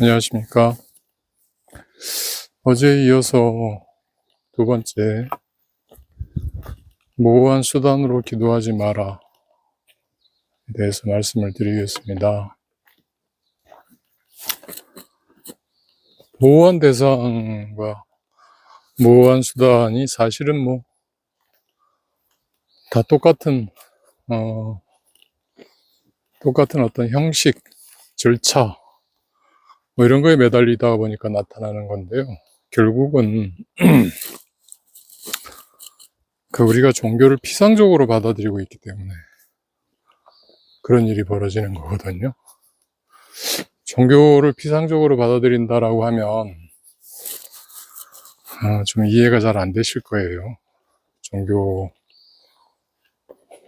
안녕하십니까. 어제에 이어서 두 번째, 모호한 수단으로 기도하지 마라 에 대해서 말씀을 드리겠습니다. 모호한 대상과 모호한 수단이 사실은 다 똑같은 어떤 형식, 절차, 이런 거에 매달리다 보니까 나타나는 건데요. 결국은 우리가 종교를 피상적으로 받아들이고 있기 때문에 그런 일이 벌어지는 거거든요. 종교를 피상적으로 받아들인다라고 하면 좀 이해가 잘 안 되실 거예요.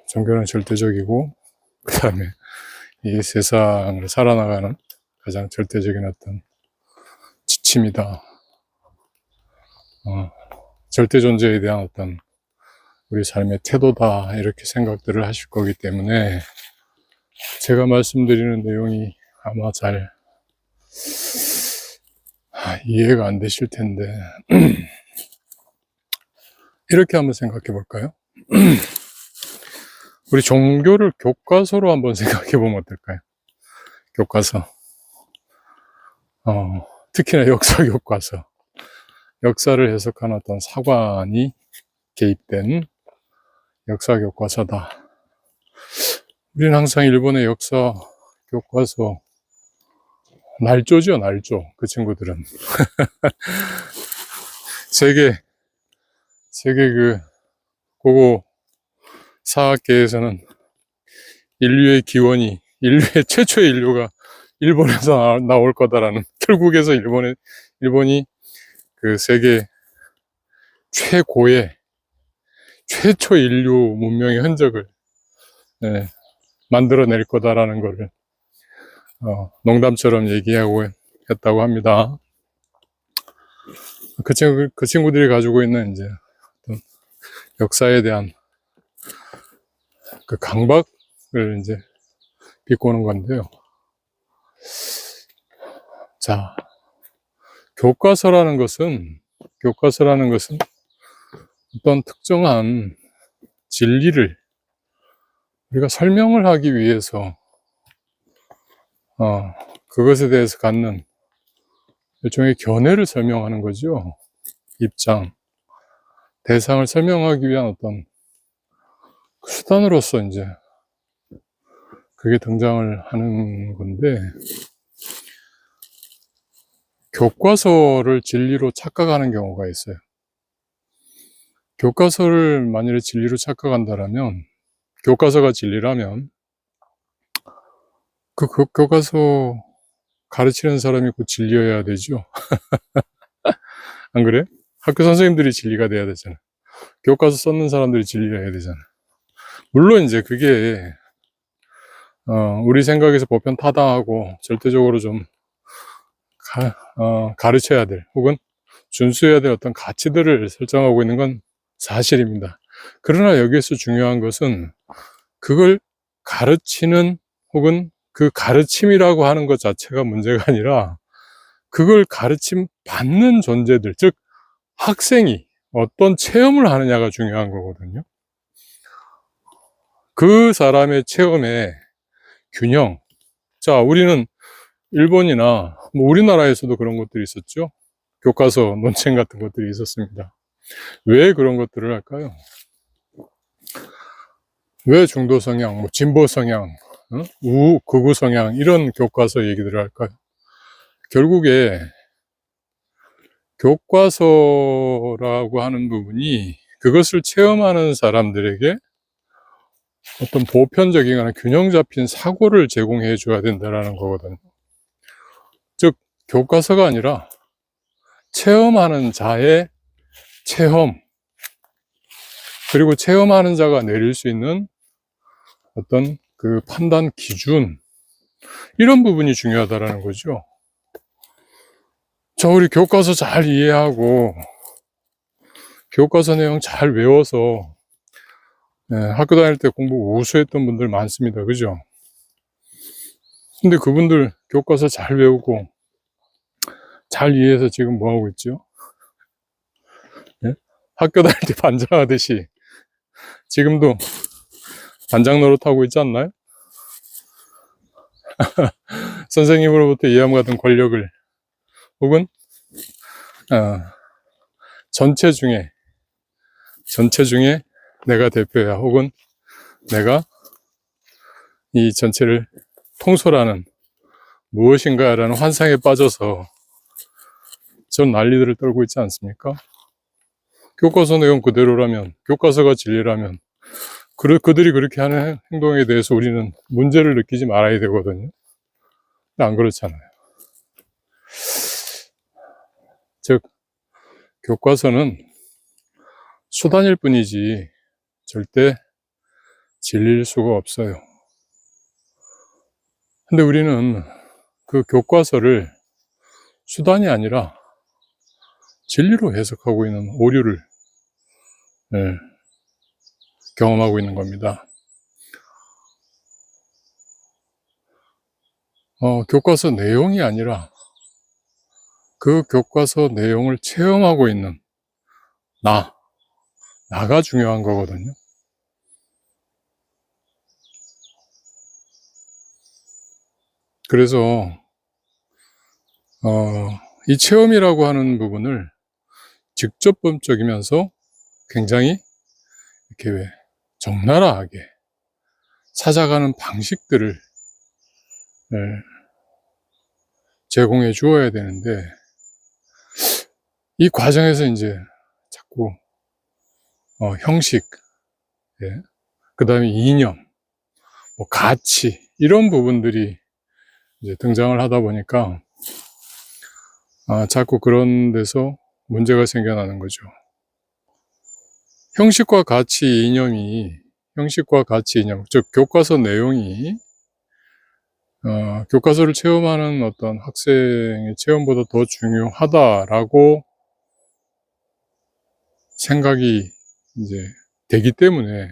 종교는 절대적이고, 그 다음에 이 세상을 살아나가는 가장 절대적인 어떤 지침이다. 절대 존재에 대한 어떤 우리 삶의 태도다, 이렇게 생각들을 하실 거기 때문에 제가 말씀드리는 내용이 아마 잘 이해가 안 되실 텐데 이렇게 한번 생각해 볼까요? 우리 종교를 교과서로 한번 생각해 보면 어떨까요? 교과서. 특히나 역사 교과서. 역사를 해석하는 어떤 사관이 개입된 역사 교과서다. 우리는 항상 일본의 역사 교과서 날조죠, 날조. 그 친구들은. 세계 고고 사학계에서는 인류의 최초의 인류가 일본에서 나올 거다라는, 결국에서 일본이 그 세계 최초 인류 문명의 흔적을 만들어낼 거다라는 거를 농담처럼 얘기하고 했다고 합니다. 그 친구들이 가지고 있는 이제 역사에 대한 그 강박을 이제 비꼬는 건데요. 자, 교과서라는 것은 어떤 특정한 진리를 우리가 설명을 하기 위해서 그것에 대해서 갖는 일종의 견해를 설명하는 거죠. 대상을 설명하기 위한 어떤 수단으로서 이제 그게 등장을 하는 건데, 교과서를 진리로 착각하는 경우가 있어요. 교과서를 만일에 진리로 착각한다라면, 교과서가 진리라면 그 교과서 가르치는 사람이 곧 진리여야 되죠. 안 그래? 학교 선생님들이 진리가 돼야 되잖아. 교과서 썼는 사람들이 진리여야 되잖아. 물론 이제 그게 우리 생각에서 보편 타당하고 절대적으로 좀 가르쳐야 될, 혹은 준수해야 될 어떤 가치들을 설정하고 있는 건 사실입니다. 그러나 여기에서 중요한 것은 그걸 가르치는, 혹은 그 가르침이라고 하는 것 자체가 문제가 아니라 그걸 가르침 받는 존재들, 즉 학생이 어떤 체험을 하느냐가 중요한 거거든요. 그 사람의 체험의 균형. 자, 우리는 일본이나 우리나라에서도 그런 것들이 있었죠. 교과서 논쟁 같은 것들이 있었습니다. 왜 그런 것들을 할까요? 왜 중도 성향, 진보 성향, 극우 성향, 이런 교과서 얘기들을 할까요? 결국에 교과서라고 하는 부분이 그것을 체험하는 사람들에게 어떤 보편적이거나 균형 잡힌 사고를 제공해 줘야 된다는 거거든요. 즉, 교과서가 아니라 체험하는 자의 체험, 그리고 체험하는 자가 내릴 수 있는 어떤 그 판단 기준, 이런 부분이 중요하다는 거죠. 자, 우리 교과서 잘 이해하고 교과서 내용 잘 외워서 학교 다닐 때 공부 우수했던 분들 많습니다. 그죠? 근데 그분들 교과서 잘 외우고 잘 이해해서 지금 뭐 하고 있죠? 예? 학교 다닐 때 반장하듯이 지금도 반장 노릇하고 있지 않나요? 선생님으로부터 이해함과 같은 권력을 혹은 전체 중에 내가 대표야, 혹은 내가 이 전체를 통솔하는 무엇인가라는 환상에 빠져서 전 난리들을 떨고 있지 않습니까? 교과서 내용 그대로라면, 교과서가 진리라면 그들이 그렇게 하는 행동에 대해서 우리는 문제를 느끼지 말아야 되거든요. 근데 안 그렇잖아요. 즉, 교과서는 수단일 뿐이지 절대 진리일 수가 없어요. 근데 우리는 그 교과서를 수단이 아니라 진리로 해석하고 있는 오류를 경험하고 있는 겁니다. 교과서 내용이 아니라 그 교과서 내용을 체험하고 있는 나가 중요한 거거든요. 그래서 이 체험이라고 하는 부분을 직접범적이면서 굉장히 이렇게 적나라하게 찾아가는 방식들을 제공해 주어야 되는데, 이 과정에서 이제 자꾸 형식, 그 다음에 이념, 뭐 가치, 이런 부분들이 이제 등장을 하다 보니까 자꾸 그런 데서 문제가 생겨나는 거죠. 형식과 가치 이념, 즉 교과서 내용이 교과서를 체험하는 어떤 학생의 체험보다 더 중요하다라고 생각이 이제 되기 때문에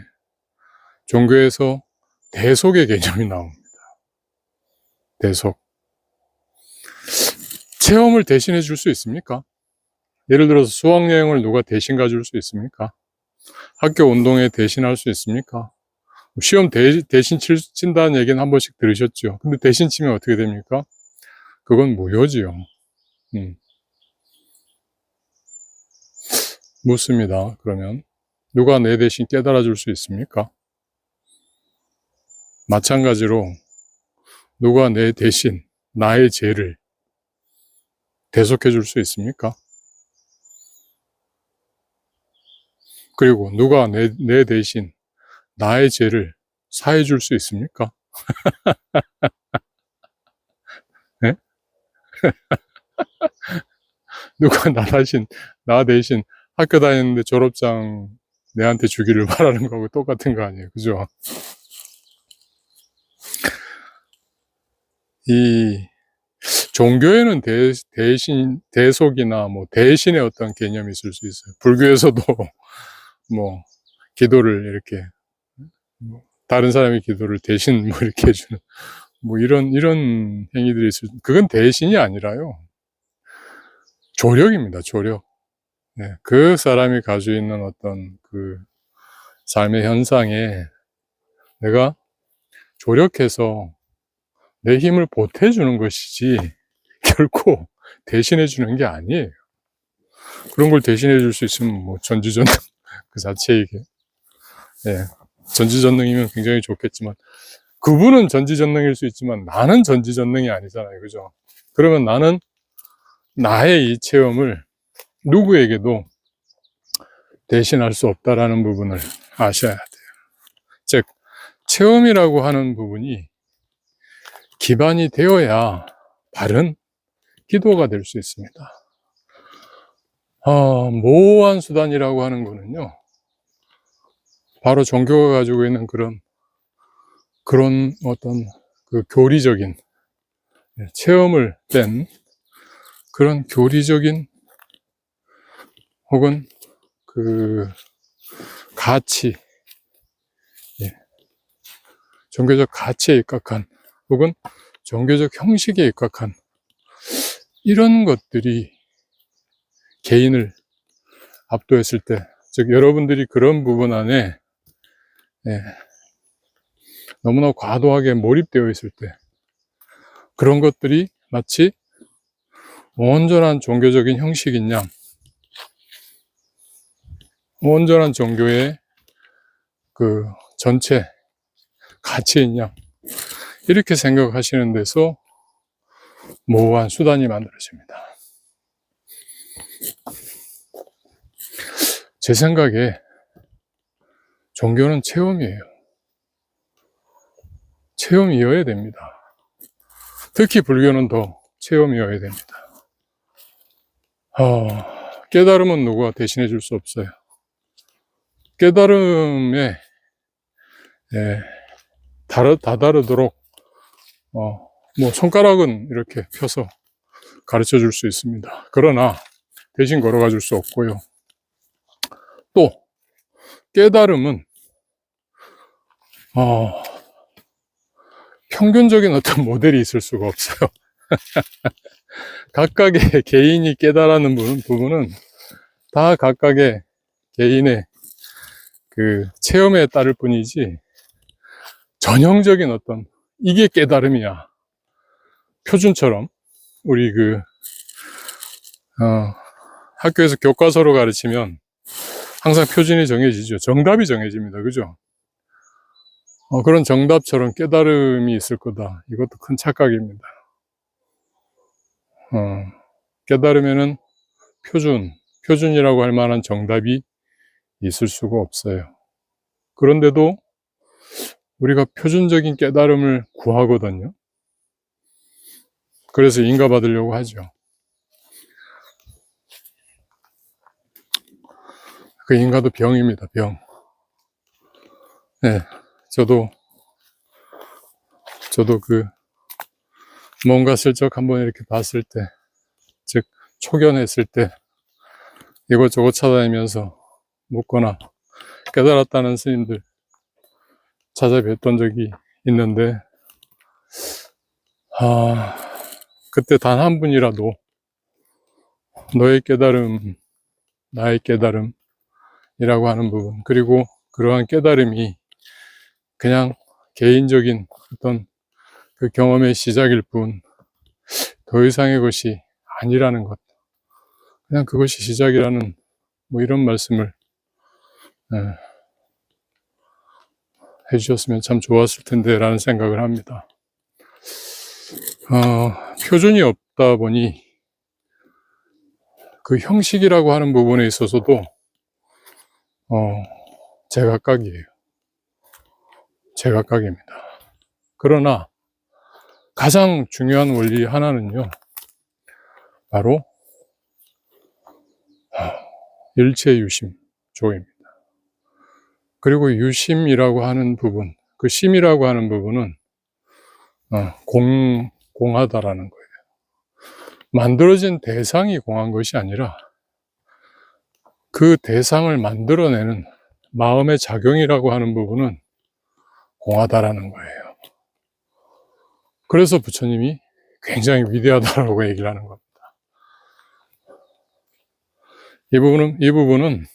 종교에서 대속의 개념이 나옵니다. 대속. 체험을 대신해 줄 수 있습니까? 예를 들어서 수학여행을 누가 대신 가줄 수 있습니까? 학교 운동회 대신할 수 있습니까? 시험 대신 친다는 얘기는 한 번씩 들으셨죠? 근데 대신 치면 어떻게 됩니까? 그건 무효지요. 묻습니다. 그러면 누가 내 대신 깨달아 줄 수 있습니까? 마찬가지로 누가 내 대신 나의 죄를 대속해 줄 수 있습니까? 그리고 누가 내 대신 나의 죄를 사해 줄 수 있습니까? 네? 누가 나 대신 학교 다니는데 졸업장 내한테 주기를 바라는 거하고 똑같은 거 아니에요. 그죠? 이 종교에는 대속이나 뭐 대신의 어떤 개념이 있을 수 있어요. 불교에서도 뭐 기도를 이렇게 다른 사람의 기도를 대신 뭐 이렇게 해주는 뭐 이런 행위들이 있을, 그건 대신이 아니라요. 조력입니다. 조력. 네, 그 사람이 가지고 있는 어떤 그 삶의 현상에 내가 조력해서 내 힘을 보태주는 것이지 결코 대신해 주는 게 아니에요. 그런 걸 대신해 줄 수 있으면 뭐 전지전능 그 자체이게, 전지전능이면 굉장히 좋겠지만, 그분은 전지전능일 수 있지만 나는 전지전능이 아니잖아요. 그죠? 그러면 나는 나의 이 체험을 누구에게도 대신할 수 없다라는 부분을 아셔야 돼요. 즉, 체험이라고 하는 부분이 기반이 되어야 바른 기도가 될 수 있습니다. 모호한 수단이라고 하는 거는요, 바로 종교가 가지고 있는 그런 어떤 그 교리적인 체험을 뺀 그런 교리적인 혹은 그 가치, 종교적 가치에 입각한 혹은 종교적 형식에 입각한 이런 것들이 개인을 압도했을 때, 즉 여러분들이 그런 부분 안에 너무나 과도하게 몰입되어 있을 때, 그런 것들이 마치 온전한 종교적인 형식인 양, 온전한 종교의 그 전체 가치인 양, 이렇게 생각하시는 데서 모호한 수단이 만들어집니다. 제 생각에 종교는 체험이에요. 체험이어야 됩니다. 특히 불교는 더 체험이어야 됩니다. 깨달음은 누가 대신해 줄 수 없어요. 깨달음에 다다르도록 뭐 손가락은 이렇게 펴서 가르쳐 줄 수 있습니다. 그러나 대신 걸어가 줄 수 없고요. 또 깨달음은 평균적인 어떤 모델이 있을 수가 없어요. 각각의 개인이 깨달는 부분은 다 각각의 개인의 그 체험에 따를 뿐이지, 전형적인 어떤 이게 깨달음이야, 표준처럼 우리 학교에서 교과서로 가르치면 항상 표준이 정해지죠. 정답이 정해집니다. 그죠? 그런 정답처럼 깨달음이 있을 거다. 이것도 큰 착각입니다. 깨달음에는 표준이라고 할 만한 정답이 있을 수가 없어요. 그런데도 우리가 표준적인 깨달음을 구하거든요. 그래서 인가받으려고 하죠. 그 인가도 병입니다, 병. 네, 저도 뭔가 슬쩍 한번 이렇게 봤을 때, 즉 초견했을 때 이것저것 찾아다니면서 묻거나 깨달았다는 스님들 찾아뵀던 적이 있는데, 그때 단 한 분이라도 너의 깨달음, 나의 깨달음이라고 하는 부분, 그리고 그러한 깨달음이 그냥 개인적인 어떤 그 경험의 시작일 뿐 더 이상의 것이 아니라는 것, 그냥 그것이 시작이라는 뭐 이런 말씀을 해주셨으면 참 좋았을 텐데 라는 생각을 합니다. 표준이 없다 보니 그 형식이라고 하는 부분에 있어서도 제각각이에요. 제각각입니다. 그러나 가장 중요한 원리 하나는요, 바로 일체유심조입니다. 그리고 유심이라고 하는 부분, 그 심이라고 하는 부분은 공하다라는 거예요. 만들어진 대상이 공한 것이 아니라 그 대상을 만들어내는 마음의 작용이라고 하는 부분은 공하다라는 거예요. 그래서 부처님이 굉장히 위대하다라고 얘기를 하는 겁니다. 이 부분은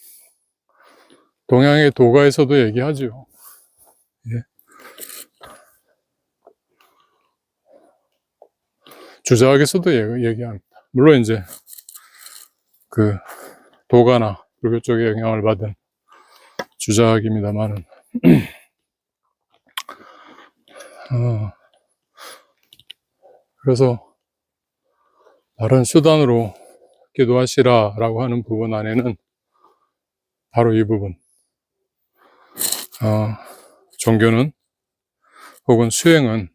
동양의 도가에서도 얘기하죠. 예. 주자학에서도 얘기합니다. 물론 이제 그 도가나 불교 쪽에 영향을 받은 주자학입니다만은 그래서 다른 수단으로 기도하시라라고 하는 부분 안에는 바로 이 부분, 종교는 혹은 수행은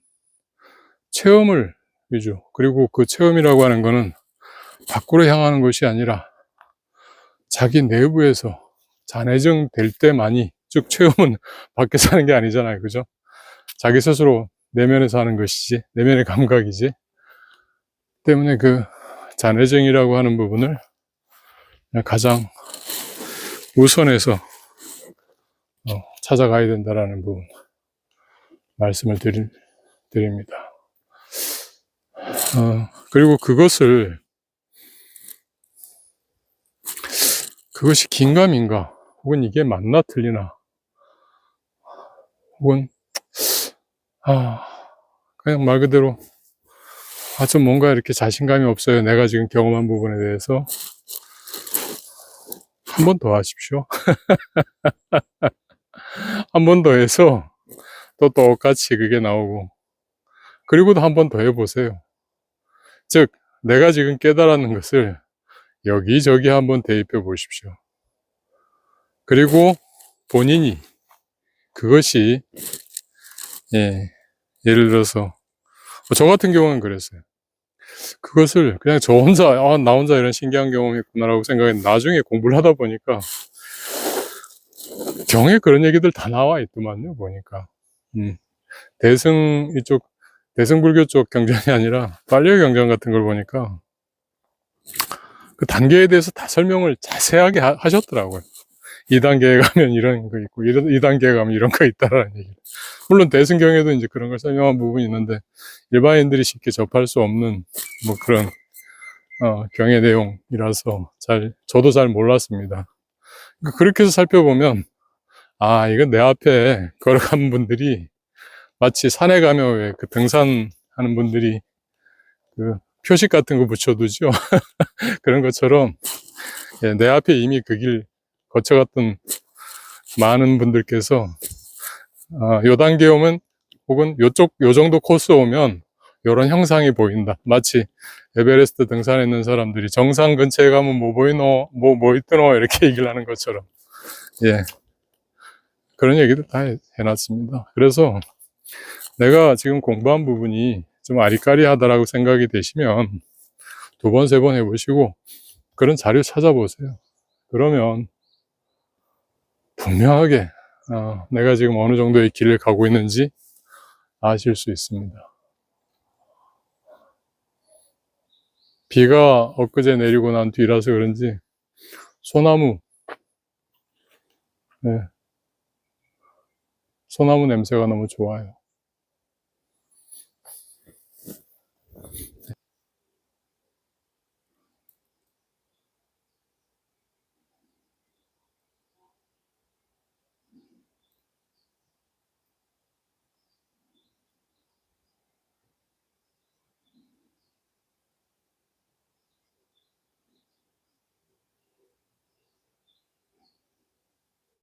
체험을 위주, 그리고 그 체험이라고 하는 거는 밖으로 향하는 것이 아니라 자기 내부에서 잔해정 될 때만이, 즉 체험은 밖에서 하는 게 아니잖아요. 그죠? 자기 스스로 내면에서 하는 것이지, 내면의 감각이지, 때문에 그 잔해정이라고 하는 부분을 가장 우선해서 찾아가야 된다라는 부분 말씀을 드립니다. 그리고 그것을 그것이 긴가민가, 혹은 이게 맞나 틀리나, 혹은 그냥 말 그대로 좀 뭔가 이렇게 자신감이 없어요. 내가 지금 경험한 부분에 대해서. 한 번 더 하십시오. 한 번 더 해서 또 똑같이 그게 나오고, 그리고도 한 번 더 해보세요. 즉, 내가 지금 깨달았는 것을 여기저기 한번 대입해 보십시오. 그리고 본인이 그것이, 예를 들어서 저 같은 경우는 그랬어요. 그것을 그냥 저 혼자 나 혼자 이런 신기한 경험했구나라고 생각했는데, 나중에 공부를 하다 보니까 경에 그런 얘기들 다 나와 있더만요. 보니까 대승불교 쪽 경전이 아니라 반려 경전 같은 걸 보니까 그 단계에 대해서 다 설명을 자세하게 하셨더라고요. 2단계에 가면 이런 거 있고, 2단계에 가면 이런 거 있다라는 얘기. 물론 대승경에도 이제 그런 걸 설명한 부분이 있는데, 일반인들이 쉽게 접할 수 없는 뭐 그런 경의 내용이라서 저도 잘 몰랐습니다. 그렇게 해서 살펴보면, 이건 내 앞에 걸어간 분들이 마치 산에 가면 왜 그 등산하는 분들이 그 표식 같은 거 붙여두죠. 그런 것처럼 내 앞에 이미 그 길 거쳐갔던 많은 분들께서 요 단계 오면, 혹은 요 정도 코스 오면 요런 형상이 보인다. 마치 에베레스트 등산했는 사람들이 정상 근처에 가면 뭐 보이노, 뭐 있더노, 이렇게 얘기를 하는 것처럼, 그런 얘기도 다 해놨습니다. 그래서 내가 지금 공부한 부분이 좀 아리까리하다라고 생각이 되시면 2번, 3번 해보시고 그런 자료 찾아보세요. 그러면 분명하게 내가 지금 어느 정도의 길을 가고 있는지 아실 수 있습니다. 비가 엊그제 내리고 난 뒤라서 그런지 소나무 냄새가 너무 좋아요.